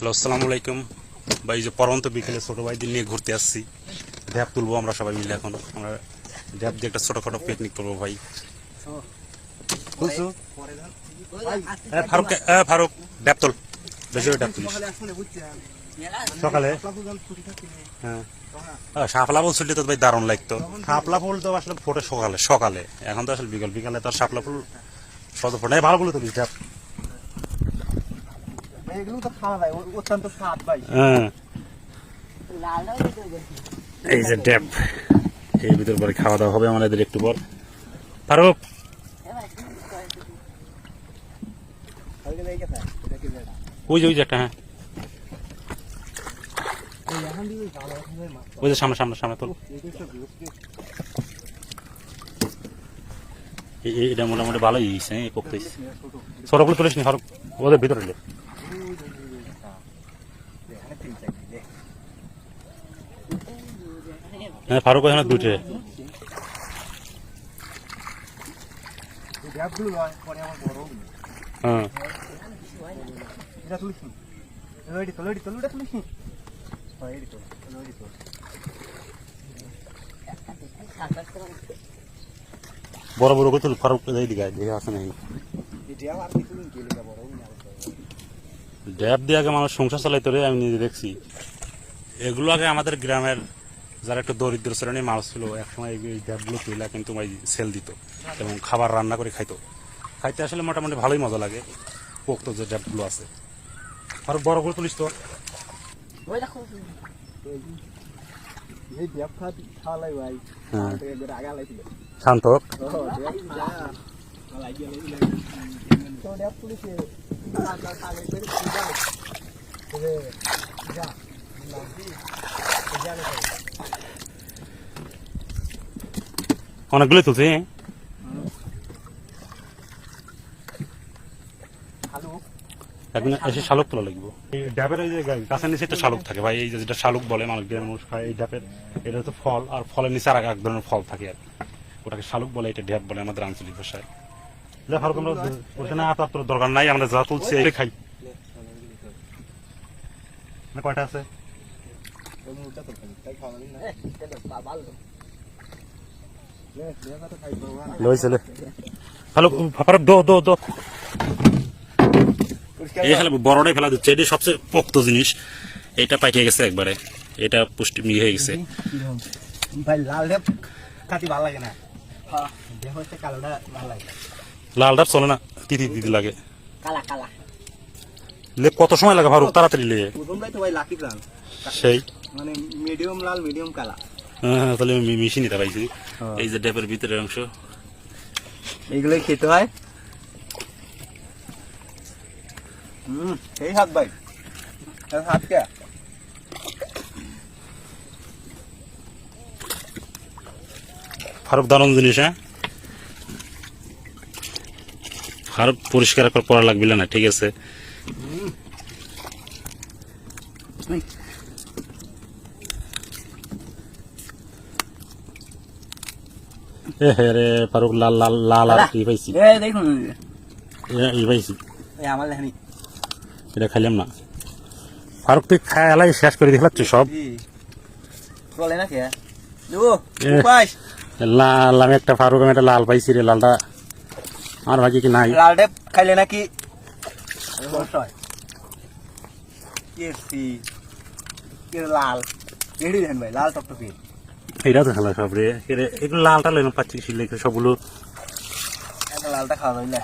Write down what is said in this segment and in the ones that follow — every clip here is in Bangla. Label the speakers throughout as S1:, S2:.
S1: হ্যালো, আসসালামু আলাইকুম ভাই। যে পরন্ত বিকেলে ছোট ভাইদের নিয়ে ঘুরতে আসছি। ড্যাব তুলবো আমরা সবাই মিলে। এখন আমরা ড্যাব দিয়ে একটা ছোটখাটো পিকনিক করবো ভাই। বুঝছো ফারুক? ফারুক ড্যাব তুল, বেশি ড্যাব তুলিস সকালে। হ্যাঁ, শাপলা ফুল ছুটলে তো ভাই দারুণ লাগতো। শাপলা ফুল তো আসলে ফোটে সকালে সকালে, এখন তো আসলে বিকাল বিকালে তো আর শাপলা ফুল সদ ফোটে ভালো বলে তুলিস ড্যাব। এই যে ড্যাব, এর ভিতর পরে খাওয়া দাওয়া হবে আমাদের একটু পর। ফারুক ওই যে একটা, হ্যাঁ ওই যে সামনে সামনে সামনে তোল। এটা মোটামুটি ভালোই হয়েছে পড়তে। ছোটগুলো তুলিস নি ফারুক, ওদের ভিতরে এলে। হ্যাঁ ফারুক ওখানে দুইটে। হ্যাঁ বড় বড় করে তুল ফারুক, এইদিকে দেখে আসে নাই। ড্যাব দিয়ে আগে মানুষ সংসার চালাইতো রে, আমি নিজে দেখছি। এগুলো আগে আমাদের গ্রামের যারা একটু দরিদ্র শ্রেণীর মানুষ ছিল, একসময় এই ড্যাবগুলো তুইলা কিন্তু সেল দিত এবং খাবার রান্না করে খাইতো। খাইতে আসলে মোটামুটি ভালোই মজা লাগে পোক্ত যে ড্যাবগুলো আছে। আর বড় করে তুলিস তো। শান্ত অনেকগুলো তুলছি। একদিন এসে শালুক তোলা লাগবে। এই ডাবের ওই যে গাছের নিচে একটা শালুক থাকে ভাই, এই যেটা শালুক বলে মানুষ গ্রামের মানুষ খায়। এই ডাবের এটা হচ্ছে ফল, আর ফলের নিচে আর এক ধরনের ফল থাকে আর ওটাকে শালুক বলে, এটা ড্যাব বলে আমাদের আঞ্চলিক ভাষায়। ফারুক আমরা ওখানে আপাতত দরকার নাই, আমরা যা তুলছি এই খাই। কয়টা আছে? বড়টাই ফেলা দিচ্ছে, এটি সবচেয়ে পোক্ত জিনিস। এটা পাইকে গেছে একবারে, এটা পুষ্টি মিয়ে হয়ে গেছে। লাল ডাব চলে না, তিতি তিতি লাগে। লেপ কত সময় লাগে ফারুক? তাড়াতাড়ি লেগে সেই
S2: মানে মিডিয়াম লাল মিডিয়াম কালা।
S1: হ্যাঁ তাহলে আমি মিশিয়ে নিতে পাইছি। এই যে ড্যাবের ভিতরের অংশ,
S2: এইগুলোই খেতে হয়। সেই হাত ভাই, হাত কে
S1: ফারুক দারুণ জিনিস। হ্যাঁ ফারুক পরিষ্কার করা লাগবে না, ঠিক আছে। রে ফারুক লাল লাল লাল আর কি পাইছি,
S2: দেখুন
S1: ই পাইছি।
S2: আমার
S1: এটা খাইলাম না ফারুক, তুই খাই শেষ করে দেখলাচ্ছি সব।
S2: চলে না
S1: লাল আমি একটা ফারুক, আমি একটা লাল পাইছি রে। লালটা আমার ভাগ্যে কি নাই।
S2: লাল ডেপ খাইলে নাকি লাল রেডি দেন ভাই, লাল টকটকি।
S1: এটা তো খেলা সব রে, এগুলো লালটা লেন পাচ্ছি সবগুলো।
S2: লালটা খাওয়া যাইলে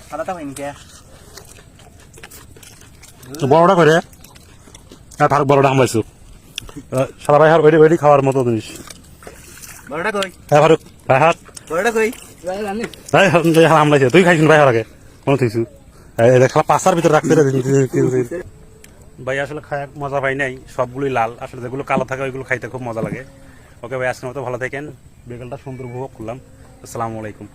S2: সাদাটা হয়নি কে
S1: বড়টা করে। হ্যাঁ ফারুক বড়টা আমলাইছো সাদা ভাই, ওইটি খাওয়ার মতো জিনিস।
S2: বড়টা কই?
S1: হ্যাঁ ফারুক ভাই হাত
S2: বড়টা কই?
S1: আমলাইছে। তুই খাইছিস ভাই আগে মনে থইছু? খেলা পাঁচার ভিতরে রাখতে ভাই। আসলে খায় মজা পাই নাই, সবগুলোই লাল। আসলে যেগুলো কালো থাকে ওইগুলো খাইতে খুব মজা লাগে। ওকে ভাই, আজকের মতো ভালো থাকেন। বিকেলটা সুন্দর উপভোগ করলাম। আসসালামু আলাইকুম।